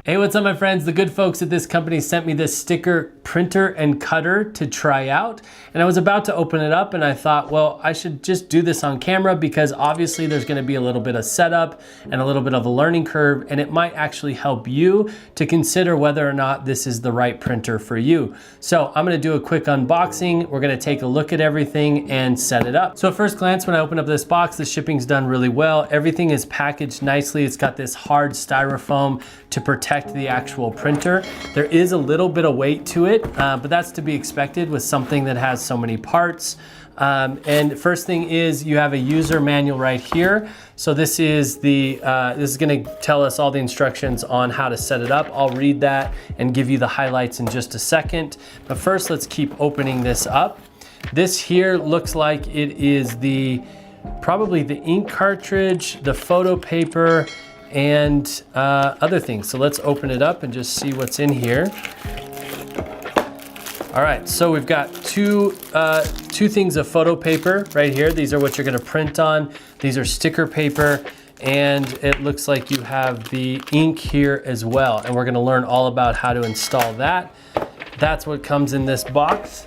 Hey, what's up my friends? The good folks at this company sent me this sticker printer and cutter to try out. And I was about to open it up and I thought, well, I should just do this on camera because obviously there's gonna be a little bit of setup and a little bit of a learning curve, and it might actually help you to consider whether or not this is the right printer for you. So I'm gonna do a quick unboxing. We're gonna take a look at everything and set it up. So at first glance, when I open up this box, the shipping's done really well. Everything is packaged nicely. It's got this hard styrofoam to protect the actual printer. There is a little bit of weight to it, but that's to be expected with something that has so many parts. And first thing is you have a user manual right here. So this is this is going to tell us all the instructions on how to set it up. I'll read that and give you the highlights in just a second. But first, let's keep opening this up. This here looks like it is probably the ink cartridge, the photo paper, and other things. So let's open it up and just see what's in here. All right, so we've got two things of photo paper right here. These are what you're gonna print on. These are sticker paper, and it looks like you have the ink here as well. And we're gonna learn all about how to install that. That's what comes in this box.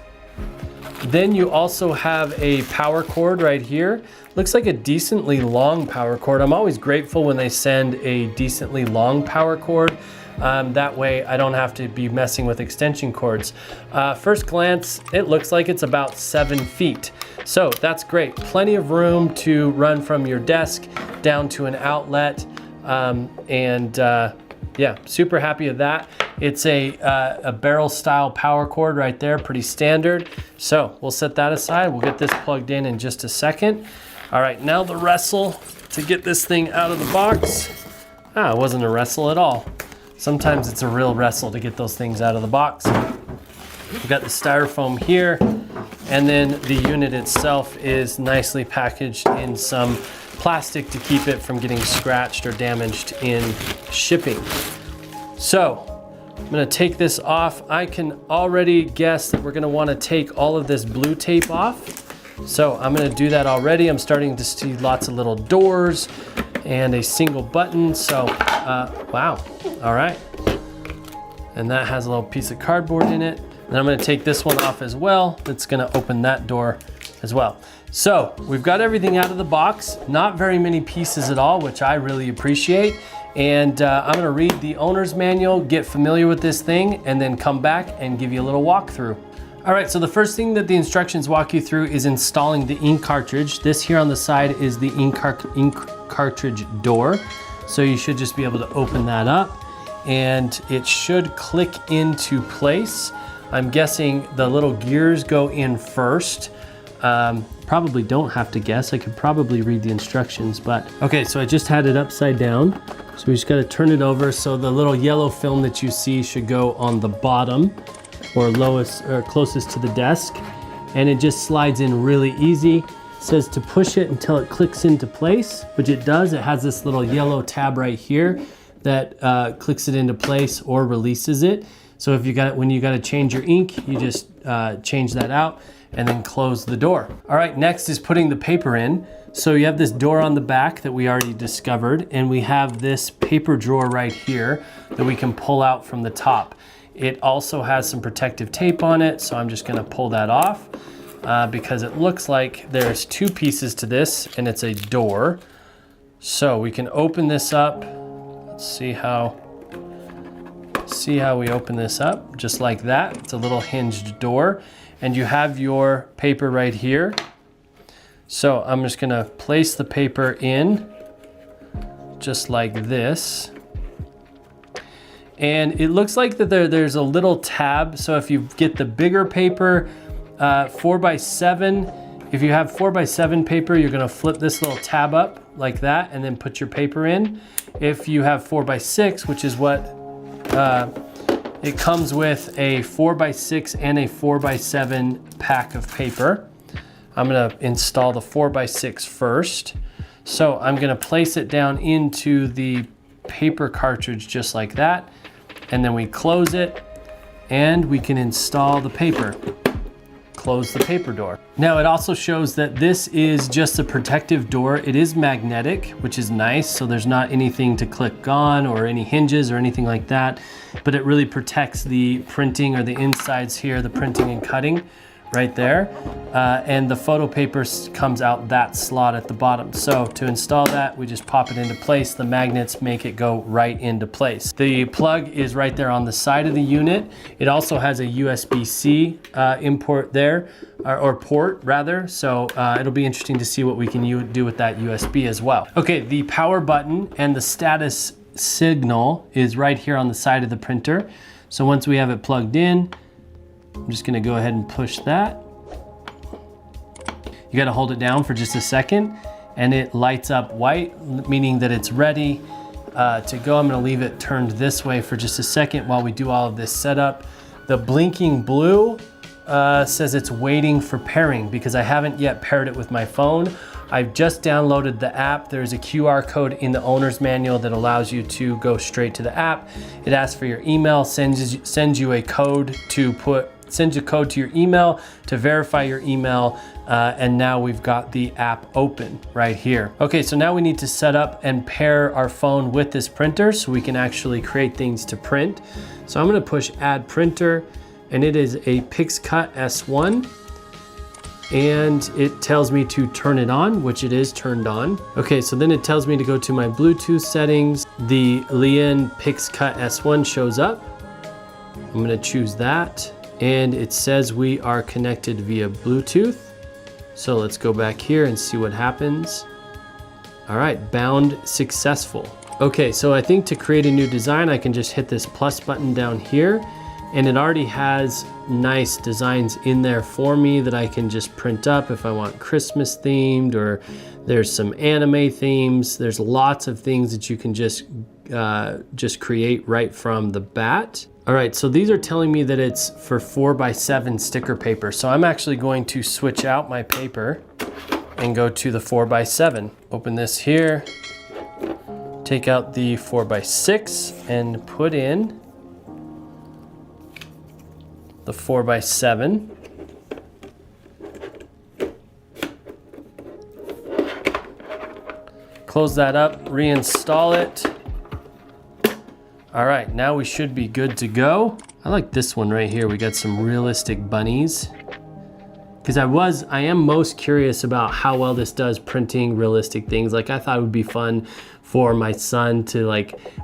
Then you also have a power cord right here. Looks like a decently long power cord. I'm always grateful when they send a decently long power cord. That way I don't have to be messing with extension cords. First glance, it looks like it's about 7 feet. So that's great. Plenty of room to run from your desk down to an outlet. Yeah, super happy with that. It's a barrel style power cord right there, pretty standard. So we'll set that aside. We'll get this plugged in just a second. All right, now the wrestle to get this thing out of the box. It wasn't a wrestle at all. Sometimes it's a real wrestle to get those things out of the box. We've got the styrofoam here, and then the unit itself is nicely packaged in some plastic to keep it from getting scratched or damaged in shipping. So I'm gonna take this off. I can already guess that we're gonna wanna take all of this blue tape off. So I'm gonna do that already. I'm starting to see lots of little doors and a single button. So, wow, all right. And that has a little piece of cardboard in it. And I'm gonna take this one off as well. That's gonna open that door as well. So we've got everything out of the box. Not very many pieces at all, which I really appreciate. And I'm gonna read the owner's manual, get familiar with this thing, and then come back and give you a little walkthrough. All right, so the first thing that the instructions walk you through is installing the ink cartridge. This here on the side is the ink cartridge door. So you should just be able to open that up and it should click into place. I'm guessing the little gears go in first. Probably don't have to guess. I could probably read the instructions, but okay, so I just had it upside down. So we just gotta turn it over. So the little yellow film that you see should go on the bottom or lowest or closest to the desk. And it just slides in really easy. It says to push it until it clicks into place, which it does. It has this little yellow tab right here that clicks it into place or releases it. So if when you gotta change your ink, you just change that out and then close the door. All right, next is putting the paper in. So you have this door on the back that we already discovered, and we have this paper drawer right here that we can pull out from the top. It also has some protective tape on it, so I'm just gonna pull that off because it looks like there's 2 pieces to this and it's a door. So we can open this up. Let's see how we open this up, just like that. It's a little hinged door. And you have your paper right here. So I'm just gonna place the paper in just like this. And it looks like that there's a little tab. So if you get the bigger paper, 4x7, if you have 4x7 paper, you're gonna flip this little tab up like that and then put your paper in. If you have 4x6, which is what it comes with, a 4x6 and a 4x7 pack of paper. I'm gonna install the 4x6 first. So I'm gonna place it down into the paper cartridge just like that. And then we close it and we can install the paper. close the paper door. Now it also shows that this is just a protective door. It is magnetic, which is nice. So there's not anything to click on or any hinges or anything like that, but it really protects the printing or the insides here, the printing and cutting right there. And the photo paper comes out that slot at the bottom. So to install that, we just pop it into place. The magnets make it go right into place. The plug is right there on the side of the unit. It also has a USB-C import there, or port rather. So it'll be interesting to see what we can do with that USB as well. Okay, the power button and the status signal is right here on the side of the printer. So once we have it plugged in, I'm just gonna go ahead and push that. You gotta hold it down for just a second and it lights up white, meaning that it's ready to go. I'm gonna leave it turned this way for just a second while we do all of this setup. The blinking blue says it's waiting for pairing because I haven't yet paired it with my phone. I've just downloaded the app. There's a QR code in the owner's manual that allows you to go straight to the app. It asks for your email, sends you a code sends a code to your email to verify your email, and now we've got the app open right here. Okay, so now we need to set up and pair our phone with this printer so we can actually create things to print. So I'm gonna push add printer, and it is a PixCut S1, and it tells me to turn it on, which it is turned on. Okay, so then it tells me to go to my Bluetooth settings. The Liene PixCut S1 shows up. I'm gonna choose that. And it says we are connected via Bluetooth. So let's go back here and see what happens. All right, bound successful. Okay, so I think to create a new design, I can just hit this plus button down here, and it already has nice designs in there for me that I can just print up if I want Christmas themed, or there's some anime themes. There's lots of things that you can just create right from the bat. All right, so these are telling me that it's for 4x7 sticker paper. So I'm actually going to switch out my paper and go to the 4x7. Open this here, take out the 4x6 and put in the 4x7. Close that up, reinstall it. All right, now we should be good to go. I like this one right here. We got some realistic bunnies. Because I am most curious about how well this does printing realistic things. Like I thought it would be fun for my son to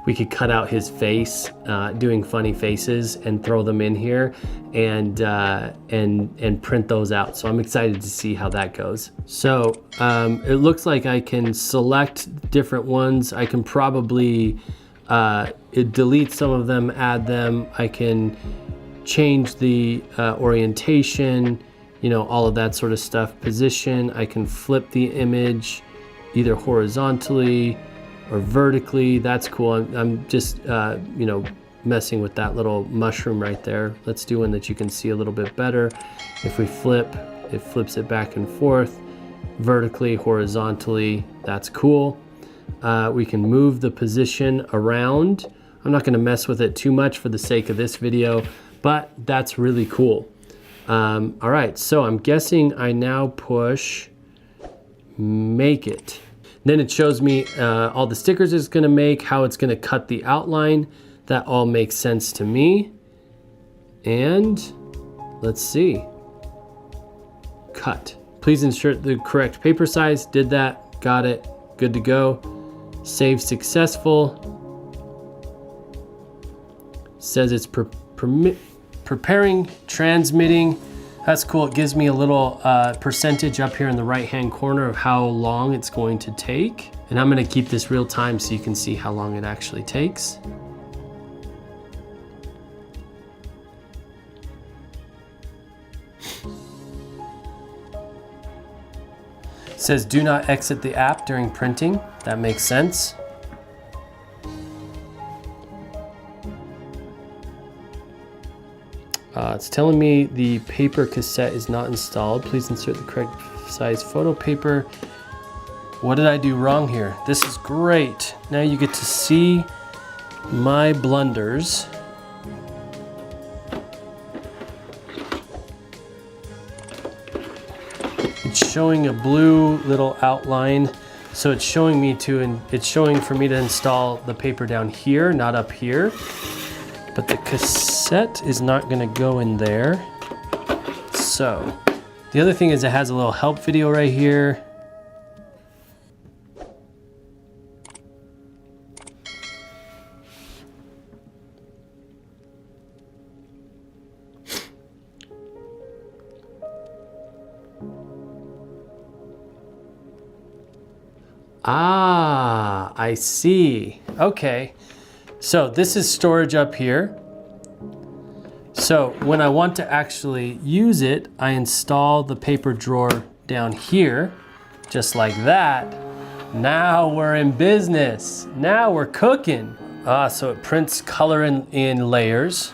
we could cut out his face doing funny faces and throw them in here and print those out. So I'm excited to see how that goes. So it looks like I can select different ones. I can probably delete some of them, add them. I can change the orientation, you know, all of that sort of stuff. Position, I can flip the image either horizontally or vertically. That's cool. I'm just, you know, messing with that little mushroom right there. Let's do one that you can see a little bit better. If we flip, it flips it back and forth, vertically, horizontally. That's cool. We can move the position around. I'm not going to mess with it too much for the sake of this video, but that's really cool. All right, so I'm guessing I now push make it. Then it shows me all the stickers it's going to make, how it's going to cut the outline. That all makes sense to me. And let's see. Cut. Please insert the correct paper size. Did that. Got it. Good to go. Save successful. Says it's preparing, transmitting. That's cool. It gives me a little percentage up here in the right-hand corner of how long it's going to take. And I'm going to keep this real time so you can see how long it actually takes. It says do not exit the app during printing. That makes sense. It's telling me the paper cassette is not installed. Please insert the correct size photo paper. What did I do wrong here? This is great. Now you get to see my blunders. It's showing a blue little outline. So it's showing for me to install the paper down here, not up here. But the cassette is not gonna go in there. So, the other thing is it has a little help video right here. Ah, I see. Okay. So this is storage up here. So when I want to actually use it, I install the paper drawer down here, just like that. Now we're in business. Now we're cooking. So it prints color in layers.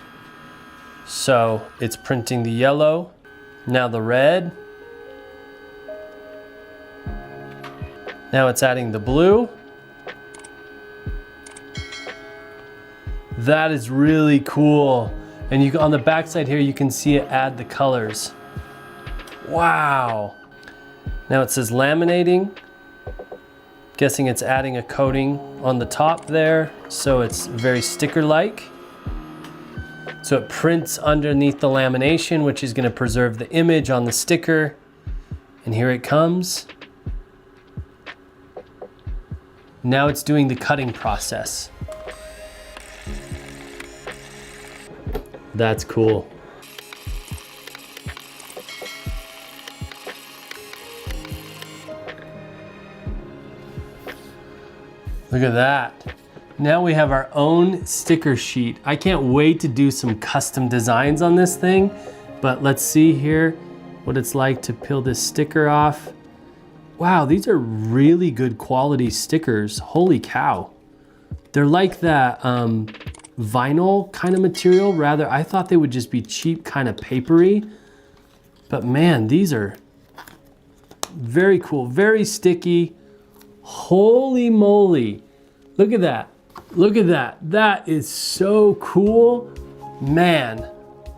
So it's printing the yellow, now the red. Now it's adding the blue. That is really cool. And on the back side here, you can see it add the colors. Wow. Now it says laminating. Guessing it's adding a coating on the top there, so it's very sticker-like. So it prints underneath the lamination, which is gonna preserve the image on the sticker. And here it comes. Now it's doing the cutting process. That's cool. Look at that. Now we have our own sticker sheet. I can't wait to do some custom designs on this thing, but let's see here what it's like to peel this sticker off. Wow, these are really good quality stickers. Holy cow. They're like that vinyl kind of material. Rather, I thought they would just be cheap, kind of papery. But man, these are very cool, very sticky. Holy moly. Look at that. Look at that. That is so cool. Man,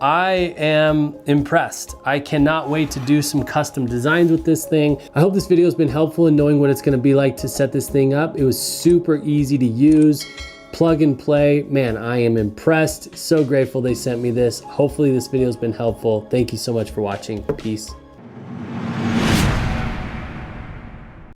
I am impressed. I cannot wait to do some custom designs with this thing. I hope this video has been helpful in knowing what it's gonna be like to set this thing up. It was super easy to use, plug and play. Man, I am impressed. So grateful they sent me this. Hopefully this video has been helpful. Thank you so much for watching. Peace.